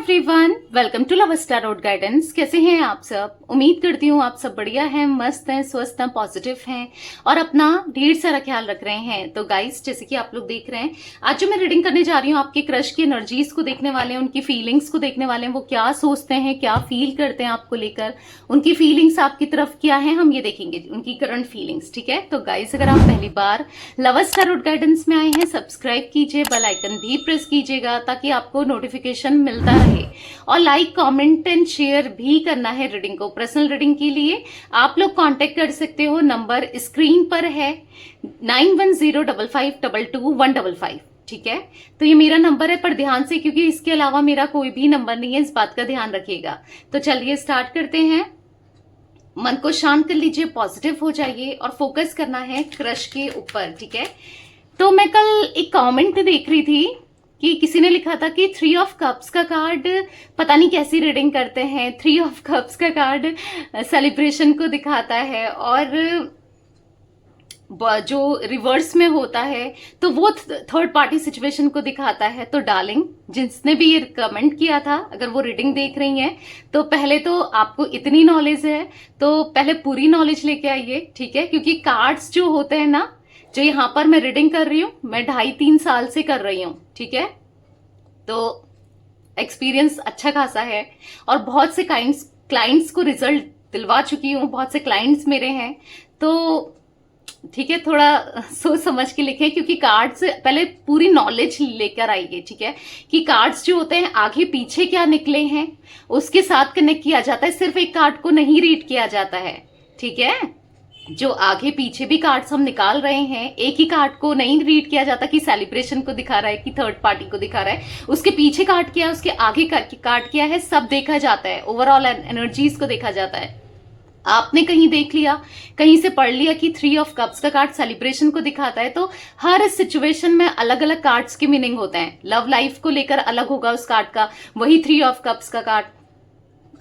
Everyone, welcome to love star road guidance. कैसे हैं आप सब? उम्मीद करती हूँ आप सब बढ़िया हैं, मस्त हैं, स्वस्थ हैं, पॉजिटिव हैं और अपना ढेर सारा ख्याल रख रहे हैं। तो गाइस, जैसे कि आप लोग देख रहे हैं, आज जो मैं रीडिंग करने जा रही हूँ, आपके क्रश की एनर्जीज को देखने वाले हैं, उनकी फीलिंग्स को देखने वाले हैं। वो क्या सोचते हैं, क्या फील करते हैं आपको लेकर, उनकी फीलिंग्स आपकी तरफ क्या है, हम ये देखेंगे, उनकी करंट फीलिंग्स। ठीक है, तो गाइस, अगर आप पहली बार लव स्टार रोड गाइडेंस में आए हैं, सब्सक्राइब कीजिए, बेल आइकन भी प्रेस कीजिएगा ताकि आपको नोटिफिकेशन मिलता रहे, और लाइक, कमेंट एंड शेयर भी करना है। रीडिंग को, पर्सनल रीडिंग के लिए आप लोग कांटेक्ट कर सकते हो, नंबर स्क्रीन पर है 9105522155। ठीक है, तो ये मेरा नंबर है, पर ध्यान से, क्योंकि इसके अलावा मेरा कोई भी नंबर नहीं है, इस बात का ध्यान रखिएगा। तो चलिए स्टार्ट करते हैं। मन को शांत कर लीजिए, पॉजिटिव हो जाइए और फोकस करना है क्रश के ऊपर। ठीक है, तो मैं कल एक कमेंट देख रही थी कि किसी ने लिखा था कि 3 ऑफ कप्स का कार्ड पता नहीं कैसी रीडिंग करते हैं। 3 ऑफ कप्स का कार्ड सेलिब्रेशन को दिखाता है, और जो रिवर्स में होता है तो वो थर्ड पार्टी सिचुएशन को दिखाता है। तो डार्लिंग, जिसने भी ये कमेंट किया था, अगर वो रीडिंग देख रही हैं, तो पहले तो आपको इतनी नॉलेज है तो पहले पूरी नॉलेज लेके आइए। ठीक है, क्योंकि कार्ड्स जो होते हैं ना, जो यहाँ पर मैं रीडिंग कर रही हूँ, मैं 2.5-3 साल से कर रही हूँ। ठीक है, तो एक्सपीरियंस अच्छा खासा है और बहुत से क्लाइंट्स को रिजल्ट दिलवा चुकी हूँ, बहुत से क्लाइंट्स मेरे हैं। तो ठीक है, थोड़ा सोच समझ के लिखें, क्योंकि कार्ड्स पहले पूरी नॉलेज लेकर आइए। ठीक है, कि कार्ड्स जो होते हैं आगे पीछे क्या निकले हैं उसके साथ कनेक्ट किया जाता है, सिर्फ एक कार्ड को नहीं रीड किया जाता है। ठीक है, जो आगे पीछे भी कार्ड्स हम निकाल रहे हैं, एक ही कार्ड को नहीं रीड किया जाता कि सेलिब्रेशन को दिखा रहा है कि थर्ड पार्टी को दिखा रहा है, उसके पीछे कार्ड क्या है, उसके आगे कार्ड क्या है, सब देखा जाता है, ओवरऑल एनर्जीज को देखा जाता है। आपने कहीं देख लिया, कहीं से पढ़ लिया कि 3 ऑफ कप्स का कार्ड सेलिब्रेशन को दिखाता है, तो हर सिचुएशन में अलग अलग कार्ड्स के मीनिंग होते हैं। लव लाइफ को लेकर अलग होगा उस कार्ड का, वही 3 ऑफ कप्स का कार्ड।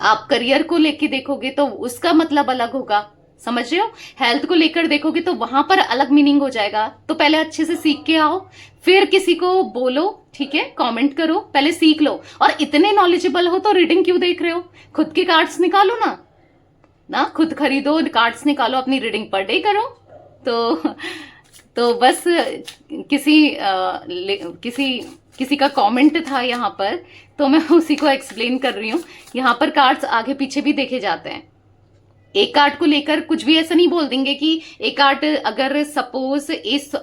आप करियर को लेके देखोगे तो उसका मतलब अलग होगा, समझ रहे हो? हेल्थ को लेकर देखोगे तो वहां पर अलग मीनिंग हो जाएगा। तो पहले अच्छे से सीख के आओ, फिर किसी को बोलो। ठीक है, कमेंट करो, पहले सीख लो। और इतने नॉलेजेबल हो तो रीडिंग क्यों देख रहे हो? खुद के कार्ड्स निकालो ना, खुद खरीदो, कार्ड्स निकालो, अपनी रीडिंग पर डे करो। तो बस किसी का कमेंट था यहाँ पर, तो मैं उसी को एक्सप्लेन कर रही हूँ। यहाँ पर कार्ड्स आगे पीछे भी देखे जाते हैं। एक कार्ड को लेकर कुछ भी ऐसा नहीं बोल देंगे कि एक कार्ड, अगर सपोज एस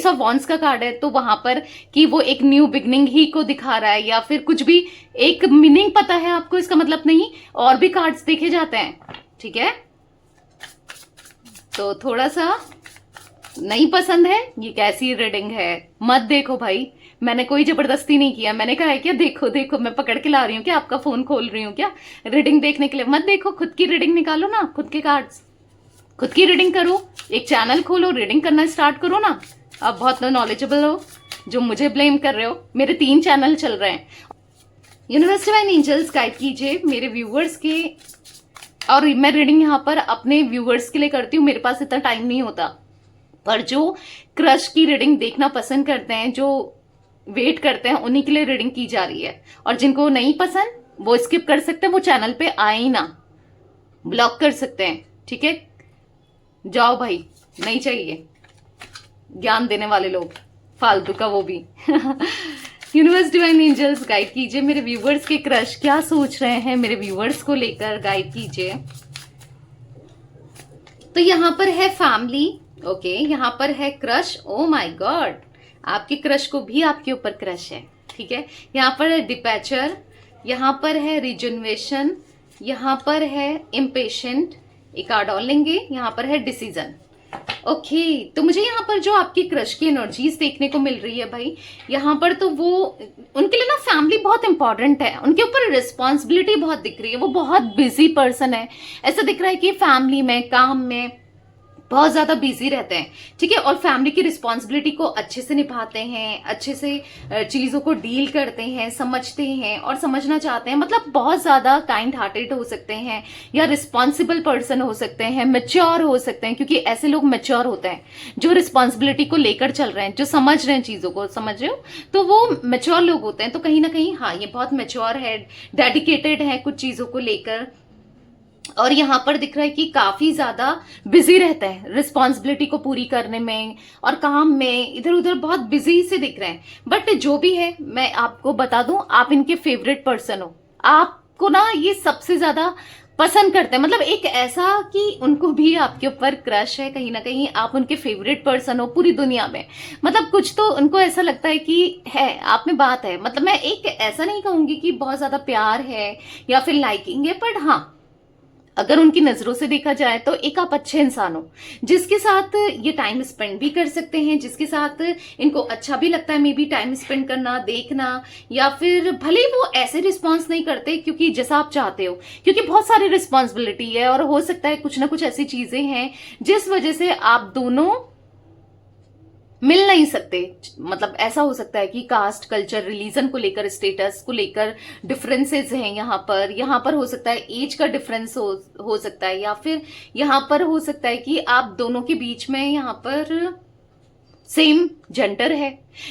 ऑफ वॉन्ड्स का कार्ड है, तो वहां पर कि वो एक न्यू बिगनिंग ही को दिखा रहा है, या फिर कुछ भी एक मीनिंग पता है आपको, इसका मतलब नहीं, और भी कार्ड्स देखे जाते हैं। ठीक है, तो थोड़ा सा नहीं पसंद है, ये कैसी रीडिंग है, मत देखो भाई। मैंने कोई जबरदस्ती नहीं किया, मैंने कहा है क्या, देखो देखो, मैं पकड़ के ला रही हूँ क्या, आपका फोन खोल रही हूँ क्या रीडिंग देखने के लिए? मत देखो, खुद की रीडिंग निकालो ना, खुद के कार्ड्स, खुद की रीडिंग करो, एक चैनल खोलो, रीडिंग करना स्टार्ट करो ना। आप बहुत नॉलेजेबल हो, जो मुझे ब्लेम कर रहे हो। मेरे 3 चैनल चल रहे हैं। यूनिवर्स डिवाइन एंजल्स गाइड कीजिए मेरे व्यूअर्स के, और मैं रीडिंग यहाँ पर अपने व्यूअर्स के लिए करती हूँ, मेरे पास इतना टाइम नहीं होता, पर जो क्रश की रीडिंग देखना पसंद करते हैं, जो वेट करते हैं, उन्हीं के लिए रीडिंग की जा रही है। और जिनको नहीं पसंद वो स्किप कर सकते हैं, वो चैनल पे आए ही ना, ब्लॉक कर सकते हैं। ठीक है, जाओ भाई, नहीं चाहिए ज्ञान देने वाले लोग फालतू का, वो भी। यूनिवर्स डिवाइन एंजल्स गाइड कीजिए मेरे व्यूवर्स के क्रश क्या सोच रहे हैं, मेरे व्यूवर्स को लेकर गाइड कीजिए। तो यहाँ पर है फैमिली, ओके, यहाँ पर है क्रश। ओ माय गॉड, आपके क्रश को भी आपके ऊपर क्रश है। ठीक है, यहाँ पर है डिपैचर, यहाँ पर है रिजनवेशन, यहाँ पर है इम्पेशेंट, एक कार्ड और लेंगे, यहाँ पर है डिसीजन। ओके, तो मुझे यहाँ पर जो आपकी क्रश की एनर्जीज देखने को मिल रही है भाई, यहाँ पर तो वो, उनके लिए ना फैमिली बहुत इंपॉर्टेंट है, उनके ऊपर रिस्पॉन्सिबिलिटी बहुत दिख रही है, वो बहुत बिजी पर्सन है। ऐसा दिख रहा है कि फैमिली में, काम में, बहुत ज्यादा बिजी रहते हैं, ठीक है, और फैमिली की रिस्पॉन्सिबिलिटी को अच्छे से निभाते हैं, अच्छे से चीजों को डील करते हैं, समझते हैं और समझना चाहते हैं। मतलब बहुत ज्यादा काइंड हार्टेड हो सकते हैं या रिस्पॉन्सिबल पर्सन हो सकते हैं, मेच्योर हो सकते हैं, क्योंकि ऐसे लोग मेच्योर होते हैं जो रिस्पॉन्सिबिलिटी को लेकर चल रहे हैं, जो समझ रहे हैं चीजों को, समझ रहे हो, तो वो मेच्योर लोग होते हैं। तो कहीं ना कहीं हाँ, ये बहुत मेच्योर है, डेडिकेटेड है कुछ चीजों को लेकर। और यहाँ पर दिख रहा है कि काफी ज्यादा बिजी रहता है रिस्पॉन्सिबिलिटी को पूरी करने में और काम में, इधर उधर बहुत बिजी से दिख रहे हैं। बट जो भी है, मैं आपको बता दूं, आप इनके फेवरेट पर्सन हो, आपको ना ये सबसे ज्यादा पसंद करते हैं। मतलब एक ऐसा कि उनको भी आपके ऊपर क्रश है, कहीं ना कहीं आप उनके फेवरेट पर्सन हो पूरी दुनिया में। मतलब कुछ तो उनको ऐसा लगता है कि है, आप में बात है। मतलब मैं एक ऐसा नहीं कहूंगी कि बहुत ज्यादा प्यार है या फिर लाइकिंग है, बट हाँ, अगर उनकी नजरों से देखा जाए तो एक आप अच्छे इंसान हो, जिसके साथ ये टाइम स्पेंड भी कर सकते हैं, जिसके साथ इनको अच्छा भी लगता है मे बी टाइम स्पेंड करना, देखना, या फिर भले ही वो ऐसे रिस्पॉन्स नहीं करते क्योंकि जैसा आप चाहते हो, क्योंकि बहुत सारी रिस्पॉन्सिबिलिटी है और हो सकता है कुछ ना कुछ ऐसी चीजें हैं जिस वजह से आप दोनों मिल नहीं सकते। मतलब ऐसा हो सकता है कि कास्ट, कल्चर, रिलीजन को लेकर, स्टेटस को लेकर डिफरेंसेस हैं यहाँ पर हो सकता है एज का डिफरेंस हो सकता है, या फिर यहाँ पर हो सकता है कि आप दोनों के बीच में यहाँ पर सेम जेंडर है,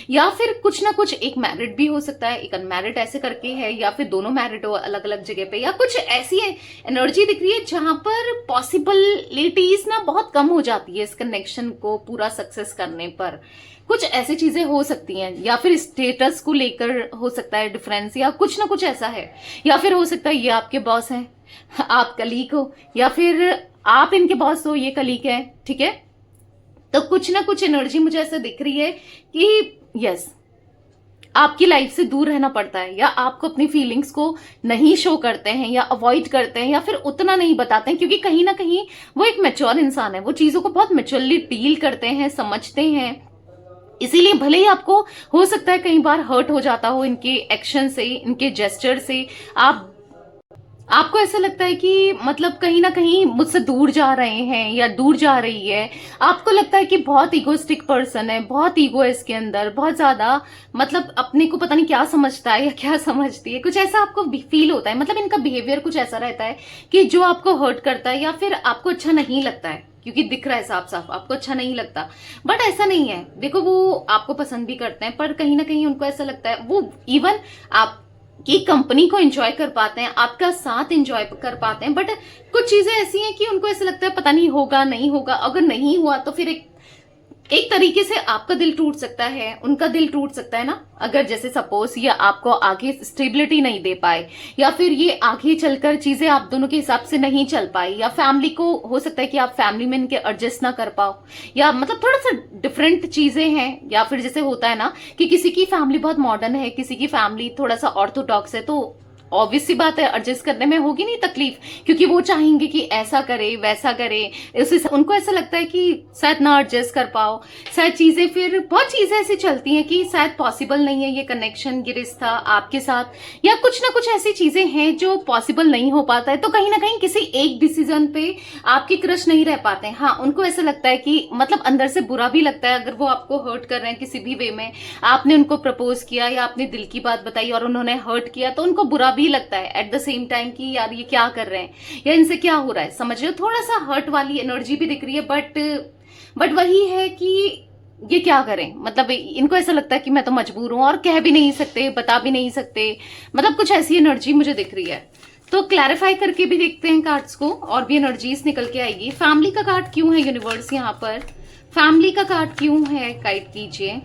या फिर कुछ ना कुछ, एक मैरिड भी हो सकता है, एक अनमैरिड ऐसे करके है, या फिर दोनों मैरिड हो अलग अलग जगह पे, या कुछ ऐसी एनर्जी दिख रही है जहां पर पॉसिबिलिटीज ना बहुत कम हो जाती है इस कनेक्शन को पूरा सक्सेस करने पर। कुछ ऐसी चीजें हो सकती हैं, या फिर स्टेटस को लेकर हो सकता है डिफरेंस, या कुछ ना कुछ ऐसा है, या फिर हो सकता है ये आपके बॉस हैं, आप कलीग हो, या फिर आप इनके बॉस हो, ये कलीग है, ठीक है। तो कुछ ना कुछ एनर्जी मुझे ऐसा दिख रही है कि यस, आपकी लाइफ से दूर रहना पड़ता है, या आपको अपनी फीलिंग्स को नहीं शो करते हैं, या अवॉइड करते हैं, या फिर उतना नहीं बताते हैं, क्योंकि कहीं ना कहीं वो एक मैच्योर इंसान है, वो चीजों को बहुत मैच्योरली डील करते हैं, समझते हैं। इसीलिए भले ही आपको हो सकता है कई बार हर्ट हो जाता हो इनके एक्शन से, इनके जेस्चर से, आपको ऐसा लगता है कि मतलब कहीं ना कहीं मुझसे दूर जा रहे हैं या दूर जा रही है। आपको लगता है कि बहुत ईगोइस्टिक पर्सन है, बहुत ईगो है इसके अंदर, बहुत ज्यादा, मतलब अपने को पता नहीं क्या समझता है या क्या समझती है, कुछ ऐसा आपको फील होता है। मतलब इनका बिहेवियर कुछ ऐसा रहता है कि जो आपको हर्ट करता है या फिर आपको अच्छा नहीं लगता है, क्योंकि दिख रहा है साफ साफ आपको अच्छा नहीं लगता, बट ऐसा नहीं है। देखो, वो आपको पसंद भी करते हैं, पर कहीं ना कहीं उनको ऐसा लगता है, वो इवन आप की कंपनी को एंजॉय कर पाते हैं, आपका साथ एंजॉय कर पाते हैं, बट कुछ चीजें ऐसी हैं कि उनको ऐसा लगता है पता नहीं होगा, नहीं होगा। अगर नहीं हुआ तो फिर एक तरीके से आपका दिल टूट सकता है, उनका दिल टूट सकता है ना। अगर जैसे सपोज ये आपको आगे स्टेबिलिटी नहीं दे पाए, या फिर ये आगे चलकर चीजें आप दोनों के हिसाब से नहीं चल पाई, या फैमिली को हो सकता है कि आप फैमिली में इनके एडजस्ट ना कर पाओ, या मतलब थोड़ा सा डिफरेंट चीजें हैं, या फिर जैसे होता है ना कि किसी की फैमिली बहुत मॉडर्न है, किसी की फैमिली थोड़ा सा ऑर्थोडॉक्स है, तो ऑब्वियस सी बात है एडजस्ट करने में होगी नहीं तकलीफ, क्योंकि वो चाहेंगे कि ऐसा करे वैसा करे। उनको ऐसा लगता है कि शायद ना एडजस्ट कर पाओ, शायद चीजें, फिर बहुत चीजें ऐसी चलती हैं कि शायद पॉसिबल नहीं है ये कनेक्शन, ये रिश्ता आपके साथ, या कुछ ना कुछ ऐसी चीजें हैं जो पॉसिबल नहीं हो पाता है। तो कहीं ना कहीं किसी एक डिसीजन पे आपके क्रश नहीं रह पाते हैं। हाँ, उनको ऐसा लगता है कि मतलब अंदर से बुरा भी लगता है अगर वो आपको हर्ट कर रहे हैं किसी भी वे में। आपने उनको प्रपोज किया या आपने दिल की बात बताई और उन्होंने हर्ट किया, तो उनको बुरा भी लगता है एट द सेम टाइम कि यार ये क्या कर रहे हैं या इनसे क्या हो रहा है, समझ रहे हो। थोड़ा सा हर्ट वाली एनर्जी भी दिख रही है, बट वही है कि ये क्या करें। मतलब इनको ऐसा लगता है कि मैं तो मजबूर हूं और कह भी नहीं सकते, बता भी नहीं सकते, मतलब कुछ ऐसी एनर्जी मुझे दिख रही है। तो क्लैरिफाई करके भी देखते हैं कार्ड्स को, और भी एनर्जीज निकल के आएगी। फैमिली का कार्ड क्यों है यूनिवर्स यहाँ पर, फैमिली का कार्ड क्यों है, गाइड कीजिए।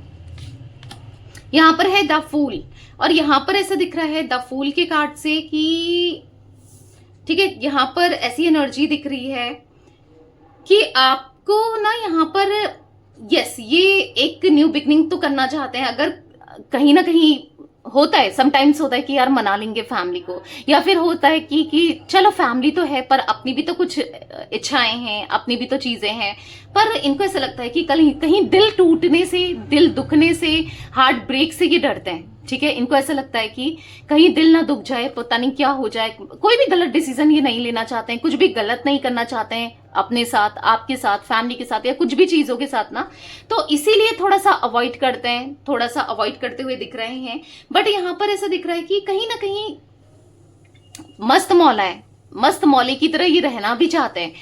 यहाँ पर है द फूल, और यहाँ पर ऐसा दिख रहा है द फूल के कार्ड से कि ठीक है, यहाँ पर ऐसी एनर्जी दिख रही है कि आपको ना यहाँ पर यस, ये एक न्यू बिगनिंग तो करना चाहते हैं। अगर कहीं ना कहीं होता है, समटाइम्स होता है कि यार मना लेंगे फैमिली को, या फिर होता है कि चलो फैमिली तो है पर अपनी भी तो कुछ इच्छाएं हैं, अपनी भी तो चीजें हैं। पर इनको ऐसा लगता है कि कहीं दिल टूटने से, दिल दुखने से, हार्ट ब्रेक से ये डरते हैं। ठीक है, इनको ऐसा लगता है कि कहीं दिल ना दुख जाए, पता नहीं क्या हो जाए, कोई भी गलत डिसीजन ये नहीं लेना चाहते हैं, कुछ भी गलत नहीं करना चाहते हैं अपने साथ, आपके साथ, फैमिली के साथ या कुछ भी चीजों के साथ ना, तो इसीलिए थोड़ा सा अवॉइड करते हैं, थोड़ा सा अवॉइड करते हुए दिख रहे हैं। बट यहाँ पर ऐसा दिख रहा है कि कहीं ना कहीं मस्त मौला है, मस्त मौले की तरह ये रहना भी चाहते हैं।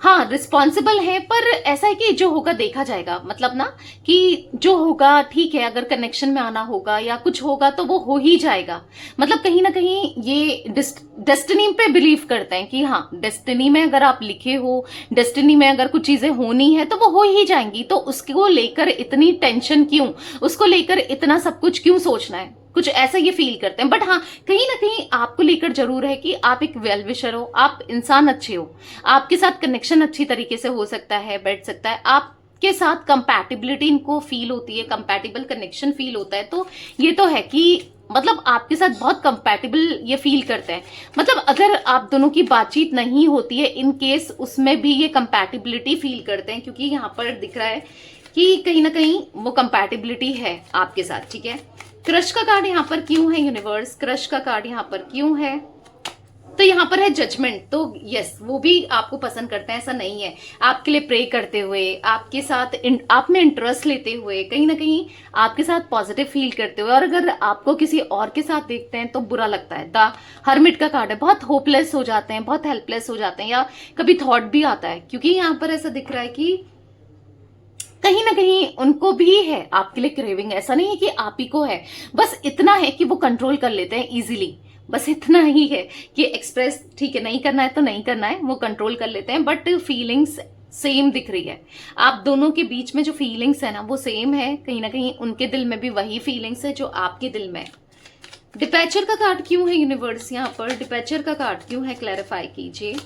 हाँ, रिस्पॉन्सिबल है, पर ऐसा है कि जो होगा देखा जाएगा, मतलब ना कि जो होगा ठीक है, अगर कनेक्शन में आना होगा या कुछ होगा तो वो हो ही जाएगा। मतलब कहीं ना कहीं ये डेस्टिनी पे बिलीव करते हैं कि हाँ, डेस्टिनी में अगर आप लिखे हो, डेस्टिनी में अगर कुछ चीजें होनी है तो वो हो ही जाएंगी, तो उसको लेकर इतनी टेंशन क्यों, उसको लेकर इतना सब कुछ क्यों सोचना है, कुछ ऐसा ये फील करते हैं। बट हाँ, कहीं ना कहीं आपको लेकर जरूर है कि आप एक वेल विशर हो, आप इंसान अच्छे हो, आपके साथ कनेक्शन अच्छी तरीके से हो सकता है, बैठ सकता है, आपके साथ कंपैटिबिलिटी इनको फील होती है, कंपैटिबल कनेक्शन फील होता है। तो ये तो है कि मतलब आपके साथ बहुत कंपैटिबल ये फील करते हैं। मतलब अगर आप दोनों की बातचीत नहीं होती है, इन केस उसमें भी ये कंपैटिबिलिटी फील करते हैं, क्योंकि यहाँ पर दिख रहा है कि कहीं ना कहीं वो कंपैटिबिलिटी है आपके साथ। ठीक है, क्रश का कार्ड यहाँ पर क्यों है यूनिवर्स, क्रश का कार्ड यहाँ पर क्यों है? तो यहाँ पर है जजमेंट। तो यस, वो भी आपको पसंद करते हैं, ऐसा नहीं है, आपके लिए प्रे करते हुए, आपके साथ आप में इंटरेस्ट लेते हुए, कहीं ना कहीं आपके साथ पॉजिटिव फील करते हुए। और अगर आपको किसी और के साथ देखते हैं तो बुरा लगता है। द हर्मिट का कार्ड है, बहुत होपलेस हो जाते हैं, बहुत हेल्पलेस हो जाते हैं, या कभी थॉट भी आता है, क्योंकि यहाँ पर ऐसा दिख रहा है कि कहीं ना कहीं उनको भी है आपके लिए क्रेविंग। ऐसा नहीं है कि आप ही को है, बस इतना है कि वो कंट्रोल कर लेते हैं इजीली, बस इतना ही है कि एक्सप्रेस ठीक है, नहीं करना है तो नहीं करना है, वो कंट्रोल कर लेते हैं। बट फीलिंग्स सेम दिख रही है, आप दोनों के बीच में जो फीलिंग्स है ना वो सेम है, कहीं ना कहीं उनके दिल में भी वही फीलिंग्स है जो आपके दिल में है। डिपैचर का कार्ड क्यों है यूनिवर्स यहाँ पर, डिपैचर का कार्ड क्यों है, क्लैरिफाई कीजिए।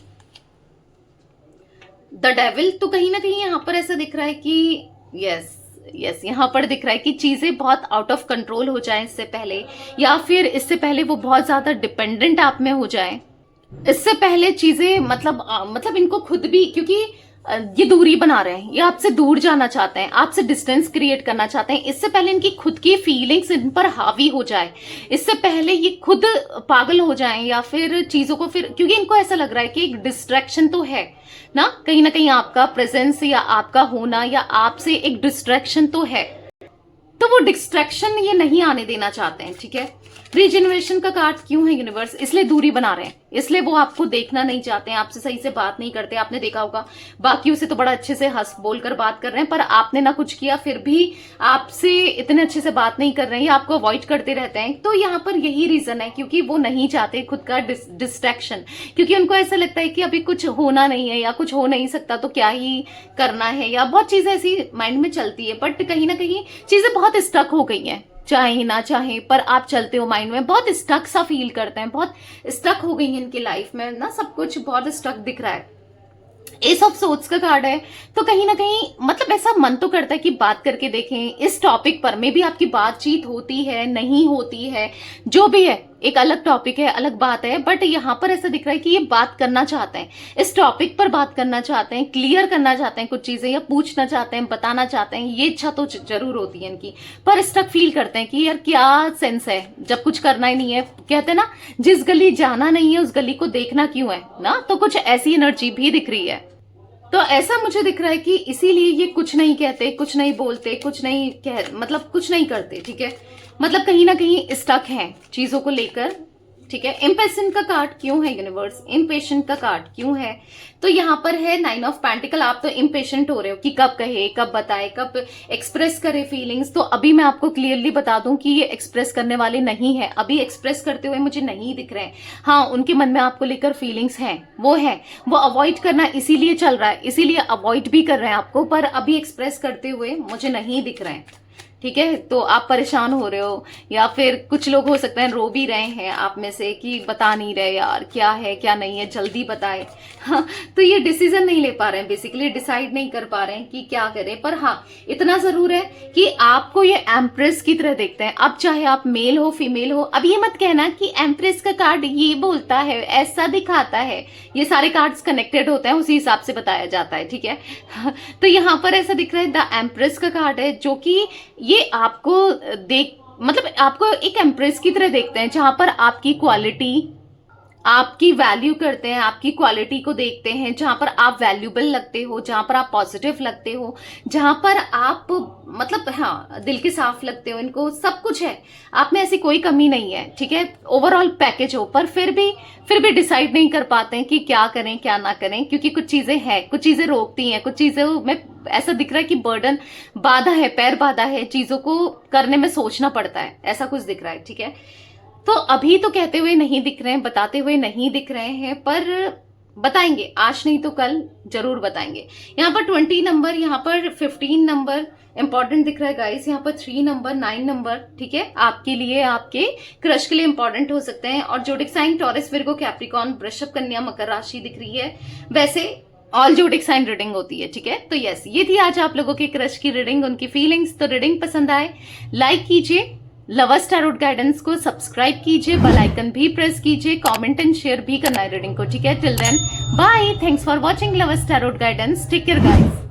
द डेविल, तो कहीं ना कहीं यहाँ पर ऐसा दिख रहा है कि यस यहाँ पर दिख रहा है कि चीजें बहुत आउट ऑफ कंट्रोल हो जाएं इससे पहले, या फिर इससे पहले वो बहुत ज्यादा डिपेंडेंट आप में हो जाए, इससे पहले चीजें मतलब इनको खुद भी, क्योंकि ये दूरी बना रहे हैं, ये आपसे दूर जाना चाहते हैं, आपसे डिस्टेंस क्रिएट करना चाहते हैं, इससे पहले इनकी खुद की फीलिंग्स इन पर हावी हो जाए, इससे पहले ये खुद पागल हो जाएं, या फिर चीजों को फिर, क्योंकि इनको ऐसा लग रहा है कि एक डिस्ट्रैक्शन तो है ना, कहीं ना कहीं आपका प्रेजेंस या आपका होना या आपसे एक डिस्ट्रैक्शन तो है, तो वो डिस्ट्रैक्शन ये नहीं आने देना चाहते हैं। ठीक है, रीजनरेशन का कार्ड क्यों है यूनिवर्स, इसलिए दूरी बना रहे हैं, इसलिए वो आपको देखना नहीं चाहते हैं, आपसे सही से बात नहीं करते। आपने देखा होगा बाकियों से तो बड़ा अच्छे से हंस बोल कर बात कर रहे हैं, पर आपने ना कुछ किया फिर भी आपसे इतने अच्छे से बात नहीं कर रहे हैं, या आपको अवॉइड करते रहते हैं। तो यहाँ पर यही रीजन है, क्योंकि वो नहीं चाहते खुद का डिस्ट्रैक्शन, क्योंकि उनको ऐसा लगता है कि अभी कुछ होना नहीं है या कुछ हो नहीं सकता तो क्या ही करना है, या बहुत चीजें ऐसी माइंड में चलती है। बट कहीं ना कहीं चीजें बहुत स्टक हो गई हैं, चाहे ना चाहे पर आप चलते हो माइंड में, बहुत स्टक सा फील करते हैं, बहुत स्टक हो गई है इनकी लाइफ में ना, सब कुछ बहुत स्टक दिख रहा है। एस ऑफ सोर्ड्स का कार्ड है, तो कहीं ना कहीं मतलब ऐसा मन तो करता है कि बात करके देखें इस टॉपिक पर, में भी आपकी बातचीत होती है नहीं होती है, जो भी है एक अलग टॉपिक है, अलग बात है। बट यहाँ पर ऐसा दिख रहा है कि ये बात करना चाहते हैं, इस टॉपिक पर बात करना चाहते हैं, क्लियर करना चाहते हैं कुछ चीजें, या पूछना चाहते हैं, बताना चाहते हैं, ये इच्छा तो जरूर होती है इनकी, पर स्टक फील करते हैं कि यार क्या सेंस है जब कुछ करना ही नहीं है। कहते हैं ना, जिस गली जाना नहीं है उस गली को देखना क्यों है ना, तो कुछ ऐसी एनर्जी भी दिख रही है। तो ऐसा मुझे दिख रहा है कि इसीलिए ये कुछ नहीं कहते, कुछ नहीं बोलते, कुछ नहीं मतलब कुछ नहीं करते। ठीक है, मतलब कहीं ना कहीं स्टक है चीजों को लेकर। ठीक है, इम्पेशेंट का कार्ड क्यों है यूनिवर्स, इम्पेशेंट का कार्ड क्यों है? तो यहाँ पर है 9 ऑफ पेंटिकल। आप तो इम्पेशेंट हो रहे हो कि कब कहे, कब बताए, कब एक्सप्रेस करे फीलिंग्स। तो अभी मैं आपको क्लियरली बता दूं कि ये एक्सप्रेस करने वाले नहीं है, अभी एक्सप्रेस करते हुए मुझे नहीं दिख रहे हैं। हाँ, उनके मन में आपको लेकर फीलिंग्स हैं, वो अवॉइड करना इसीलिए चल रहा है, इसीलिए अवॉइड भी कर रहे हैं आपको, पर अभी एक्सप्रेस करते हुए मुझे नहीं दिख रहे हैं। ठीक है, तो आप परेशान हो रहे हो, या फिर कुछ लोग हो सकते हैं रो भी रहे हैं आप में से कि बता नहीं रहे यार क्या है क्या नहीं है, जल्दी बताए। हाँ, तो ये डिसीजन नहीं ले पा रहे हैं, बेसिकली डिसाइड नहीं कर पा रहे हैं कि क्या करें। पर हाँ, इतना जरूर है कि आपको ये एम्प्रेस की तरह देखते हैं। अब चाहे आप मेल हो फीमेल हो, अब ये मत कहना कि एम्प्रेस का कार्ड ये बोलता है, ऐसा दिखाता है। ये सारे कार्ड्स कनेक्टेड होते हैं, उसी हिसाब से बताया जाता है। ठीक है, तो यहाँ पर ऐसा दिख रहा है द एम्प्रेस का कार्ड है, जो कि ये आपको मतलब आपको एक एम्प्रेस की तरह देखते हैं, जहां पर आपकी क्वालिटी, आपकी वैल्यू करते हैं, आपकी क्वालिटी को देखते हैं, जहां पर आप वैल्यूबल लगते हो, जहां पर आप पॉजिटिव लगते हो, जहां पर आप मतलब हाँ दिल के साफ लगते हो, इनको सब कुछ है, आप में ऐसी कोई कमी नहीं है, ठीक है, ओवरऑल पैकेज हो, पर फिर भी डिसाइड नहीं कर पाते हैं कि क्या करें क्या ना करें, क्योंकि कुछ चीजें हैं, कुछ चीजें रोकती हैं, कुछ चीजें में ऐसा दिख रहा है कि बर्डन, बाधा है, पैर बाधा है, चीजों को करने में सोचना पड़ता है, ऐसा कुछ दिख रहा है, ठीक है। तो अभी तो कहते हुए नहीं दिख रहे हैं, बताते हुए नहीं दिख रहे हैं, पर बताएंगे, आज नहीं तो कल जरूर बताएंगे। यहाँ पर 20 नंबर, यहाँ पर 15 नंबर इंपॉर्टेंट दिख रहा है गाइस, यहाँ पर 3 नंबर, 9 नंबर, ठीक है, आपके लिए, आपके क्रश के लिए इंपॉर्टेंट हो सकते हैं। और zodiac sign Taurus, Virgo, Capricorn, वृषभ, कन्या, मकर राशि दिख रही है। वैसे ऑल जोडिक साइन रीडिंग होती है, ठीक है। तो यस, ये थी आज आप लोगों के क्रश की रीडिंग, उनकी फीलिंग्स। तो रीडिंग पसंद आए लाइक कीजिए, लवर्स टैरोट गाइडेंस को सब्सक्राइब कीजिए, बेल आइकन भी प्रेस कीजिए, कमेंट एंड शेयर भी करना है रीडिंग को, ठीक है। Till then bye, thanks for watching lovers tarot guidance, take care guys.